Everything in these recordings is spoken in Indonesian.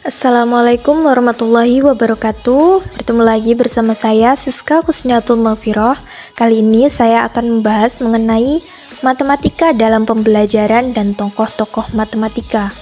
Assalamualaikum warahmatullahi wabarakatuh. Bertemu lagi bersama saya Siska Kusniatul Mafiroh. Kali ini saya akan membahas mengenai matematika dalam pembelajaran dan tokoh-tokoh matematika.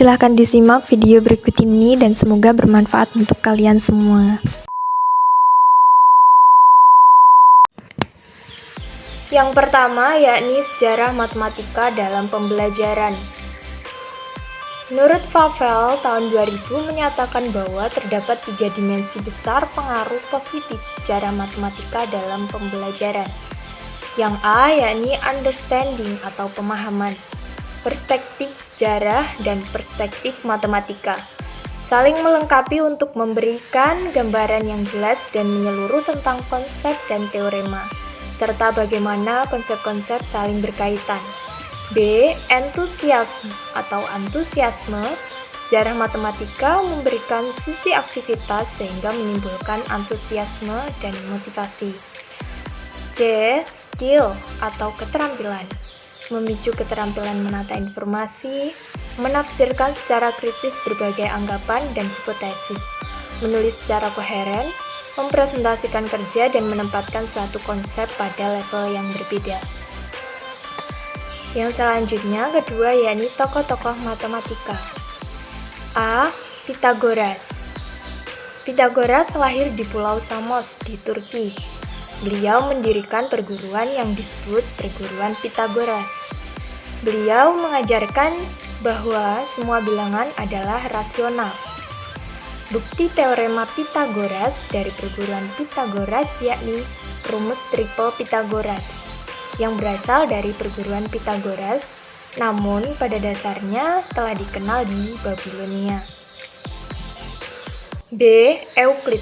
Silahkan disimak video berikut ini dan semoga bermanfaat untuk kalian semua. Yang pertama yakni sejarah matematika dalam pembelajaran. Menurut Fafel, tahun 2000 menyatakan bahwa terdapat 3 dimensi besar pengaruh positif sejarah matematika dalam pembelajaran. Yang A yakni understanding atau pemahaman, perspektif sejarah, dan perspektif matematika. Saling melengkapi untuk memberikan gambaran yang jelas dan menyeluruh tentang konsep dan teorema, serta bagaimana konsep-konsep saling berkaitan. B. Entusiasme atau antusiasme. Sejarah matematika memberikan sisi aktivitas sehingga menimbulkan antusiasme dan motivasi. C. Skill atau keterampilan. Memicu keterampilan menata informasi, menafsirkan secara kritis berbagai anggapan dan hipotesis, menulis secara koheren, mempresentasikan kerja dan menempatkan suatu konsep pada level yang berbeda. Yang selanjutnya kedua yakni tokoh-tokoh matematika. A. Pythagoras. Pythagoras lahir di Pulau Samos di Turki. Beliau mendirikan perguruan yang disebut perguruan Pythagoras. Beliau mengajarkan bahwa semua bilangan adalah rasional. Bukti teorema Pythagoras dari perguruan Pythagoras yakni rumus triple Pythagoras yang berasal dari perguruan Pythagoras, namun pada dasarnya telah dikenal di Babilonia. B. Euclid.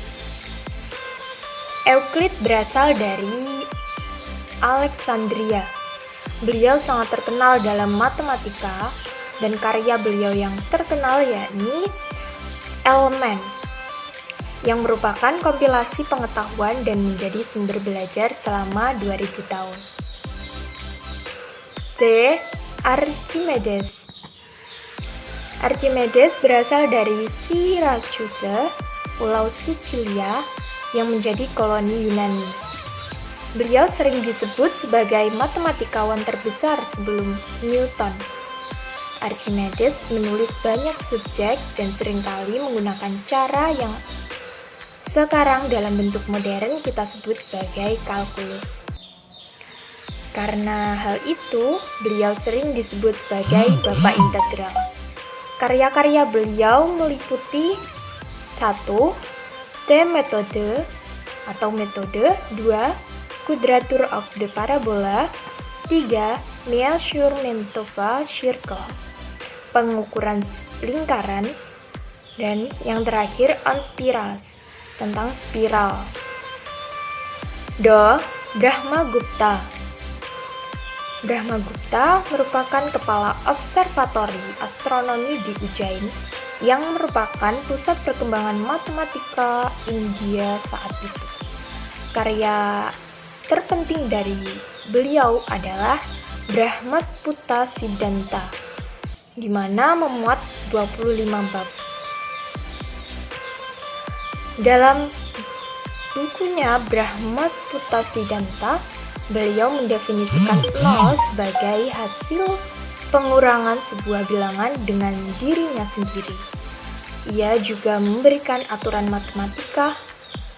Euclid berasal dari Alexandria. Beliau sangat terkenal dalam matematika dan karya beliau yang terkenal yakni Elemen, yang merupakan kompilasi pengetahuan dan menjadi sumber belajar selama 2000 tahun. C. Archimedes. Archimedes berasal dari Syracuse, Pulau Sicilia, yang menjadi koloni Yunani. Beliau sering disebut sebagai matematikawan terbesar sebelum Newton. Archimedes menulis banyak subjek dan seringkali menggunakan cara yang sekarang dalam bentuk modern kita sebut sebagai kalkulus. Karena hal itu, beliau sering disebut sebagai Bapak Integral. Karya-karya beliau meliputi 1. The Method atau metode, 2. Quadrature of the Parabola, 3. Measurement of a Circle, pengukuran lingkaran, dan yang terakhir on spirals, tentang spiral. Do. Brahmagupta. Brahmagupta merupakan kepala observatori astronomi di Ujjain yang merupakan pusat perkembangan matematika India saat itu. Karya terpenting dari beliau adalah Brahmasputra Siddhanta, di mana memuat 25 bab. Dalam bukunya Brahmasputra Siddhanta, beliau mendefinisikan nol sebagai hasil pengurangan sebuah bilangan dengan dirinya sendiri. Ia juga memberikan aturan matematika,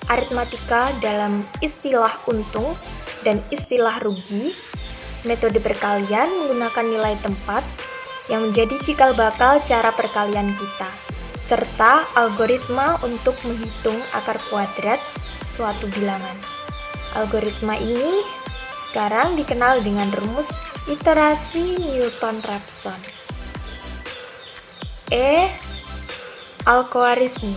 aritmatika dalam istilah untung dan istilah rugi, metode perkalian menggunakan nilai tempat yang menjadi cikal bakal cara perkalian kita, serta algoritma untuk menghitung akar kuadrat suatu bilangan. Algoritma ini sekarang dikenal dengan rumus iterasi Newton-Raphson. E. Al-Khwarizmi.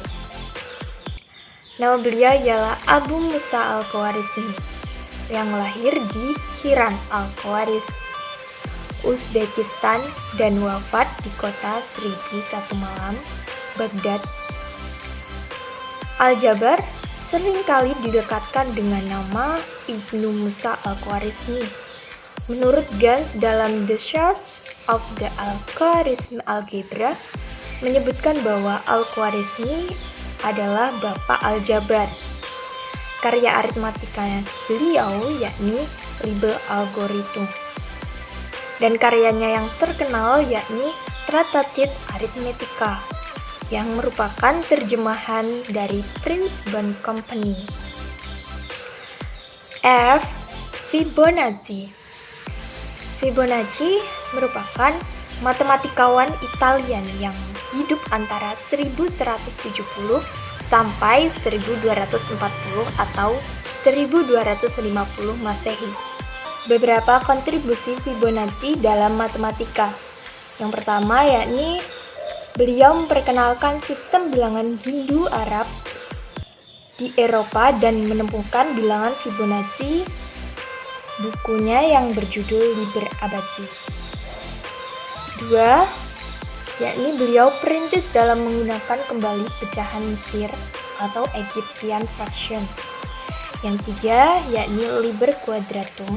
Nama beliau ialah Abu Musa Al-Khwarizmi yang lahir di Kiran Al-Khwariz, Uzbekistan dan wafat di kota 1001 Malam, Baghdad. Aljabar seringkali didekatkan dengan nama Ibnu Musa Al-Khwarizmi. Menurut Gans dalam The Charts of the Al-Khwarizmi Algebra, menyebutkan bahwa Al-Khwarizmi adalah bapak aljabar. Karya aritmatika beliau yakni Liber Algorithm. Dan karyanya yang terkenal yakni Tractatus Arithmetica, yang merupakan terjemahan dari Princeton Company. F. Fibonacci. Fibonacci merupakan matematikawan Italian yang hidup antara 1170 sampai 1240 atau 1250 Masehi. Beberapa kontribusi Fibonacci dalam matematika. Yang pertama yakni beliau memperkenalkan sistem bilangan Hindu-Arab di Eropa dan menemukan bilangan Fibonacci, bukunya yang berjudul Liber Abaci. 2. Yakni beliau perintis dalam menggunakan kembali pecahan Mesir atau Egyptian fraction. Yang 3. Yakni Liber Quadratum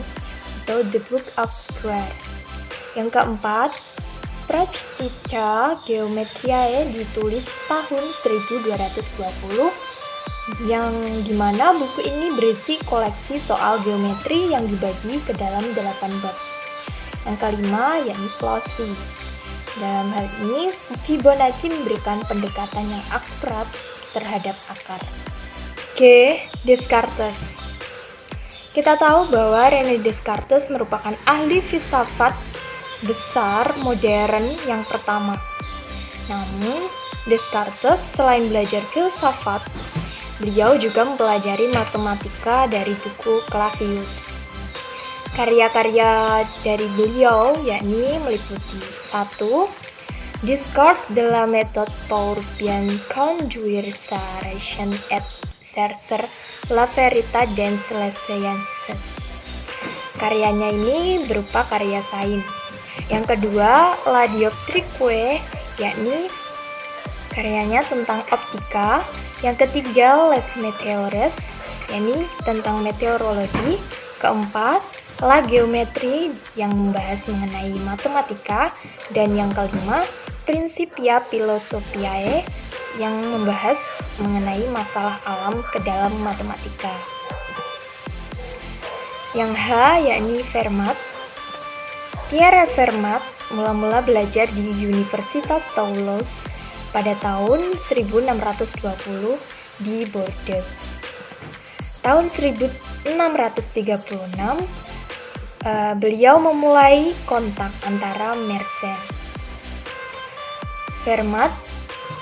atau The Book of Square. Yang keempat, Pratishtha Geometriae ditulis tahun 1220, yang dimana buku ini berisi koleksi soal geometri yang dibagi ke dalam 8 bab. Yang kelima yakni Cauchy. Dalam hal ini Fibonacci memberikan pendekatan yang akurat terhadap akar. G. Descartes. Kita tahu bahwa René Descartes merupakan ahli filsafat besar modern yang pertama. Namun, Descartes selain belajar filsafat, beliau juga mempelajari matematika dari buku Clavius. Karya-karya dari beliau yakni meliputi 1. Discours de la méthode pour bien conduire sa raison et chercher la vérité dans les sciences. Karyanya ini berupa karya sains. Yang kedua, La Dioptrique, yakni karyanya tentang optika. Yang ketiga, Les Meteores, yakni tentang meteorologi. Keempat, La Geometrie, yang membahas mengenai matematika. Dan yang kelima, Principia Philosophiae, yang membahas mengenai masalah alam ke dalam matematika. Yang H, yakni Fermat. Pierre Fermat mula-mula belajar di Universitas Toulouse pada tahun 1620 di Bordeaux. Tahun 1636, beliau memulai kontak antara Mersenne. Fermat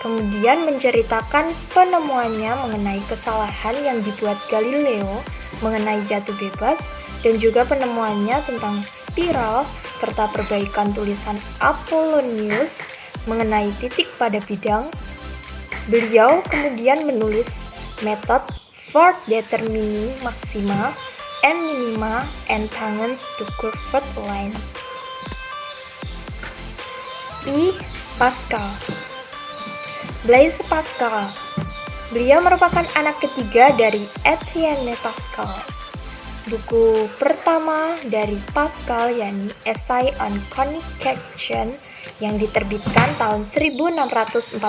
kemudian menceritakan penemuannya mengenai kesalahan yang dibuat Galileo mengenai jatuh bebas dan juga penemuannya tentang spiral serta perbaikan tulisan Apollonius mengenai titik pada bidang. Beliau kemudian menulis metode for determining maxima and minima and tangents to curved lines. I. Pascal. Blaise Pascal. Beliau merupakan anak ketiga dari Etienne Pascal. Buku pertama dari Pascal yakni Essay on Conication yang diterbitkan tahun 1640.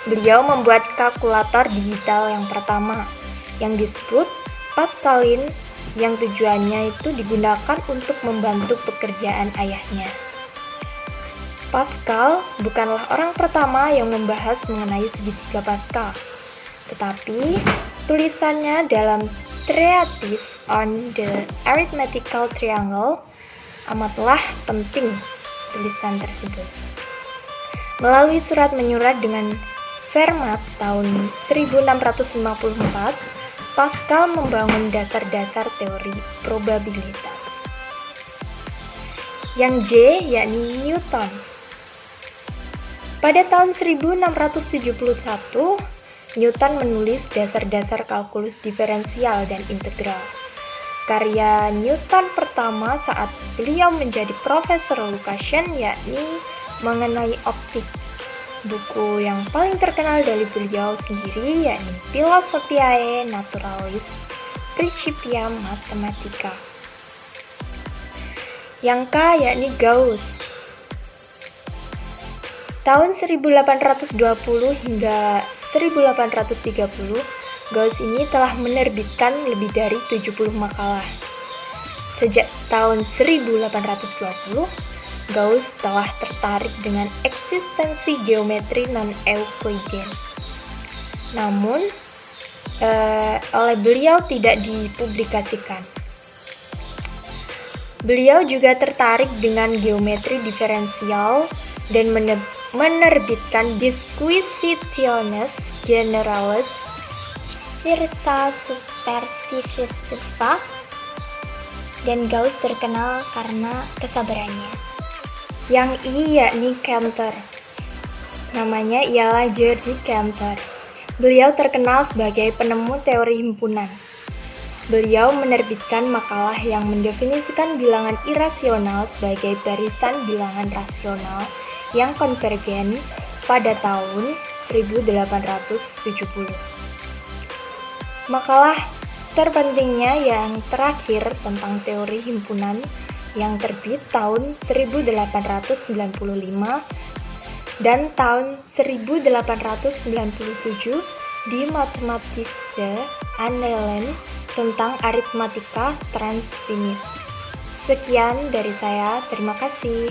Beliau membuat kalkulator digital yang pertama yang disebut Pascaline, yang tujuannya itu digunakan untuk membantu pekerjaan ayahnya. Pascal bukanlah orang pertama yang membahas mengenai segitiga Pascal, tetapi tulisannya dalam Treatise on the Arithmetical Triangle amatlah penting tulisan tersebut. Melalui surat menyurat dengan Fermat tahun 1654, Pascal membangun dasar-dasar teori probabilitas. Yang J yakni Newton. Pada tahun 1671, Newton menulis dasar-dasar kalkulus diferensial dan integral. Karya Newton pertama saat beliau menjadi Profesor Lucasian yakni mengenai optik. Buku yang paling terkenal dari beliau sendiri yakni Philosophiae Naturalis Principia Mathematica. Yang K yakni Gauss. Tahun 1820 hingga 1830, Gauss ini telah menerbitkan lebih dari 70 makalah. Sejak tahun 1820, Gauss telah tertarik dengan eksistensi geometri non-Euclidean. Namun, oleh beliau tidak dipublikasikan. Beliau juga tertarik dengan geometri diferensial dan menerbitkan Disquisitiones Generales Circa Superstitiosa, dan Gauss terkenal karena kesabarannya. Yang I yakni Cantor. Namanya ialah George Cantor. Beliau terkenal sebagai penemu teori himpunan. Beliau menerbitkan makalah yang mendefinisikan bilangan irasional sebagai barisan bilangan rasional yang konvergen pada tahun 1870. Makalah terpentingnya yang terakhir tentang teori himpunan yang terbit tahun 1895 dan tahun 1897 di Mathematische Annalen tentang aritmatika transfinite. Sekian dari saya, terima kasih.